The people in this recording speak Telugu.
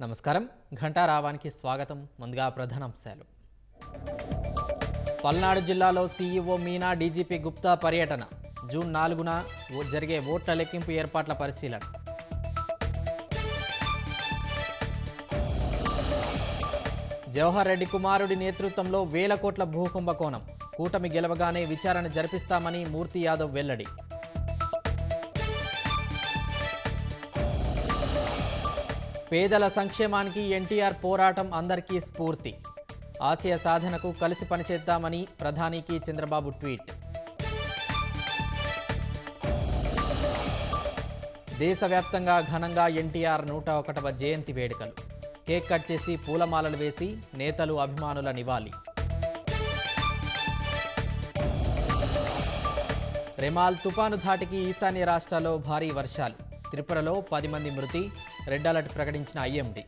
నమస్కారం. ఘంటారావానికి స్వాగతం. ముందుగా ప్రధానాంశాలు. పల్నాడు జిల్లాలో సీఈఓ మీనా, డీజీపీ గుప్తా పర్యటన. జూన్ 4న జరిగే ఓట్ల లెక్కింపు ఏర్పాట్ల పరిశీలన. జవహర్ రెడ్డి కుమారుడి నేతృత్వంలో వేల కోట్ల భూకుంభకోణం. కూటమి గెలవగానే విచారణ జరిపిస్తామని మూర్తి యాదవ్ వెల్లడి. పేదల సంక్షేమానికి ఎన్టీఆర్ పోరాటం అందరికీ స్ఫూర్తి. ఆశయ సాధనకు కలిసి పనిచేద్దామని ప్రధానికి చంద్రబాబు ట్వీట్. దేశవ్యాప్తంగా ఘనంగా ఎన్టీఆర్ 101వ జయంతి వేడుకలు. కేక్ కట్ చేసి పూలమాలలు వేసి నేతలు, అభిమానుల నివాళి. రెమాల్ తుపాను ధాటికి ఈశాన్య రాష్ట్రాల్లో భారీ వర్షాలు. త్రిపురలో 10 మంది మృతి. రెడ్ అలర్ట్ ప్రకటించిన ఐఎండీ.